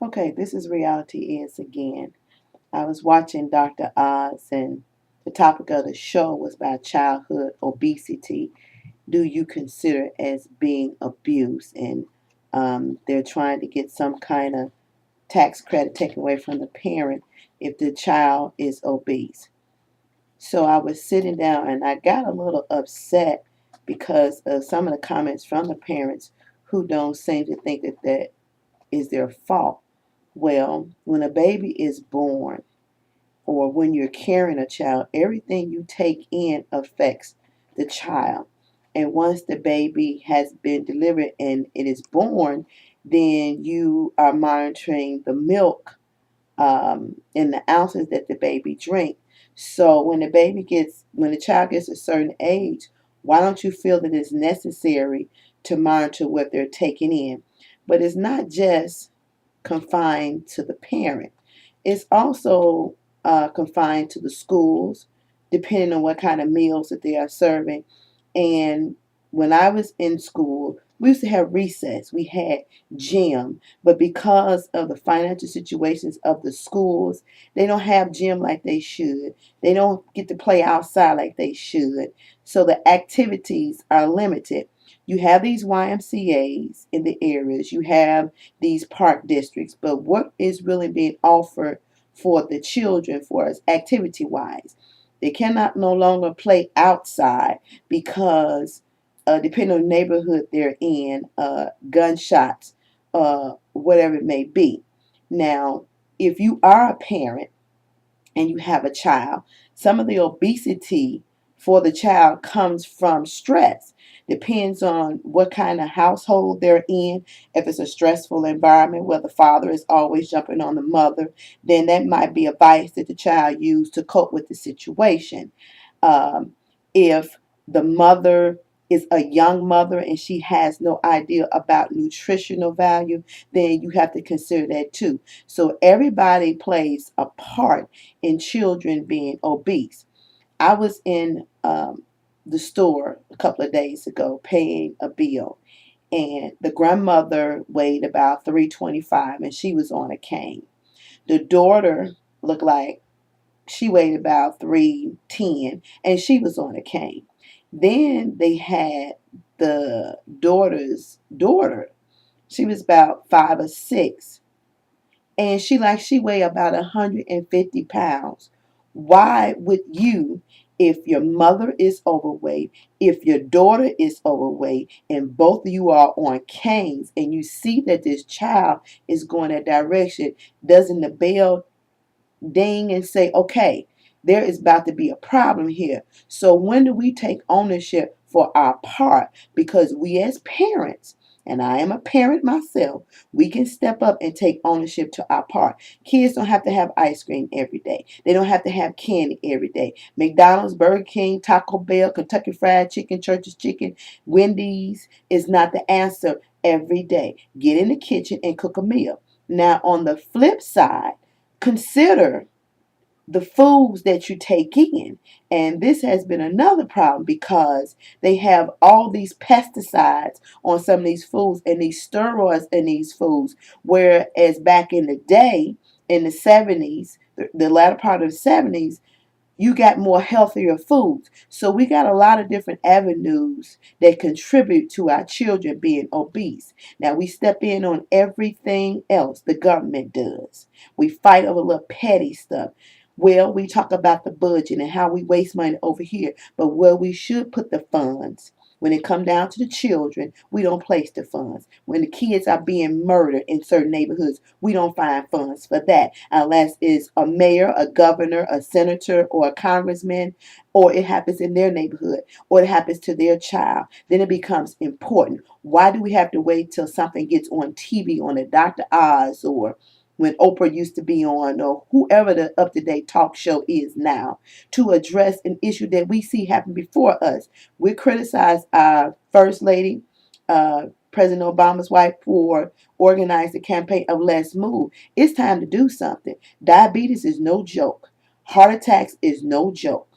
Okay, this is Reality Is again. I was watching Dr. Oz, and the topic of the show was about childhood obesity. Do you consider it as being abuse? And they're trying to get some kind of tax credit taken away from the parent if the child is obese. So I was sitting down and I got a little upset because of some of the comments from the parents who don't seem to think that is their fault. Well, when a baby is born or when you're carrying a child, everything you take in affects the child. And once the baby has been delivered and it is born, then you are monitoring the milk and the ounces that the baby drink. So when the child gets a certain age, why don't you feel that it's necessary to monitor what they're taking in? But it's not just confined to the parent. It's also confined to the schools, depending on what kind of meals that they are serving. And when I was in school, we used to have recess. We had gym, but because of the financial situations of the schools, they don't have gym like they should. They don't get to play outside like they should. So the activities are limited. You have these YMCAs in the areas. You have these park districts, but what is really being offered for the children for us activity wise? They cannot no longer play outside because depending on the neighborhood they're in, gunshots, whatever it may be. Now, if you are a parent and you have a child, some of the obesity for the child comes from stress. Depends on what kind of household they're in. If it's a stressful environment where the father is always jumping on the mother, then that might be a vice that the child used to cope with the situation. If the mother is a young mother and she has no idea about nutritional value, then you have to consider that too. So everybody plays a part in children being obese. I was in the store a couple of days ago paying a bill, and the grandmother weighed about 325 and she was on a cane. The daughter looked like she weighed about 310 and she was on a cane. Then they had the daughter's daughter. She was about 5 or 6 and she weighed about 150 pounds. Why would you, if your mother is overweight, if your daughter is overweight, and both of you are on canes, and you see that this child is going that direction, doesn't the bell ding and say, okay, there is about to be a problem here? So when do we take ownership for our part? Because we as parents, and I am a parent myself, we can step up and take ownership to our part. Kids don't have to have ice cream every day. They don't have to have candy every day. McDonald's, Burger King, Taco Bell, Kentucky Fried Chicken, Church's Chicken, Wendy's is not the answer every day. Get in the kitchen and cook a meal. Now, on the flip side, consider the foods that you take in. And this has been another problem because they have all these pesticides on some of these foods and these steroids in these foods. Whereas back in the day, in the 70s, the latter part of the 70s, you got more healthier foods. So we got a lot of different avenues that contribute to our children being obese. Now we step in on everything else the government does. We fight over little petty stuff. Well, we talk about the budget and how we waste money over here, but where we should put the funds. When it come down to the children, we don't place the funds. When the kids are being murdered in certain neighborhoods, we don't find funds for that unless it's a mayor, a governor, a senator, or a congressman, or it happens in their neighborhood, or it happens to their child. Then it becomes important. Why do we have to wait till something gets on TV on a Dr. Oz or when Oprah used to be on, or whoever the up to date talk show is now, to address an issue that we see happen before us? We criticize our First Lady, President Obama's wife, for organizing the campaign of Let's Move. It's time to do something. Diabetes is no joke. Heart attacks is no joke.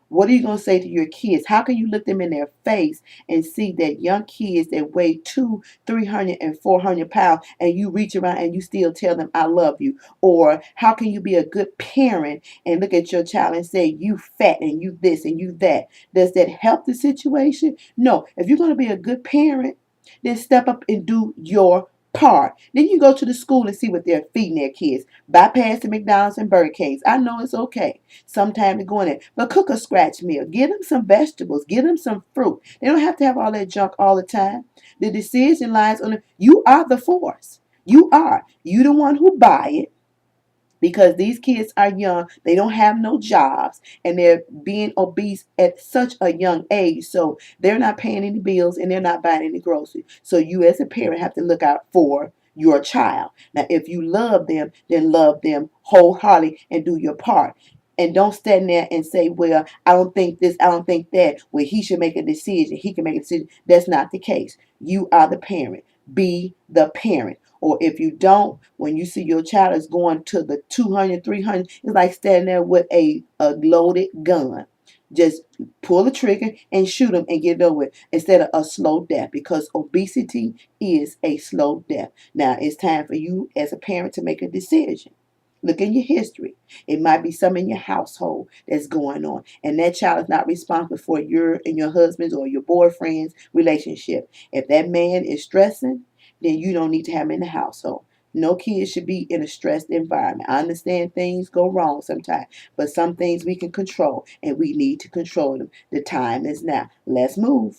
What are you going to say to your kids? How can you look them in their face and see that young kids that weigh 300 and 400 pounds, and you reach around and you still tell them, I love you? Or how can you be a good parent and look at your child and say, you fat and you this and you that? Does that help the situation? No. If you're going to be a good parent, then step up and do your part. Then you go to the school and see what they're feeding their kids. Bypass the McDonald's and Burger Kings. I know it's okay sometime to go in there, but cook a scratch meal. Give them some vegetables. Give them some fruit. They don't have to have all that junk all the time. The decision lies on you. Are the force. You are. You the one who buy it, because these kids are young. They don't have no jobs, and they're being obese at such a young age. So they're not paying any bills and they're not buying any groceries. So you as a parent have to look out for your child. Now, if you love them, then love them wholeheartedly and do your part. And don't stand there and say, well, I don't think this, I don't think that. Well, he should make a decision. He can make a decision. That's not the case. You are the parent. Be the parent. Or if you don't, when you see your child is going to the 200, 300, it's like standing there with a loaded gun. Just pull the trigger and shoot them and get it over with, instead of a slow death, because obesity is a slow death. Now, it's time for you as a parent to make a decision. Look in your history. It might be some in your household that's going on, and that child is not responsible for your and your husband's or your boyfriend's relationship. If that man is stressing, then you don't need to have him in the household. No kids should be in a stressed environment. I understand things go wrong sometimes, but some things we can control, and we need to control them. The time is now. Let's move.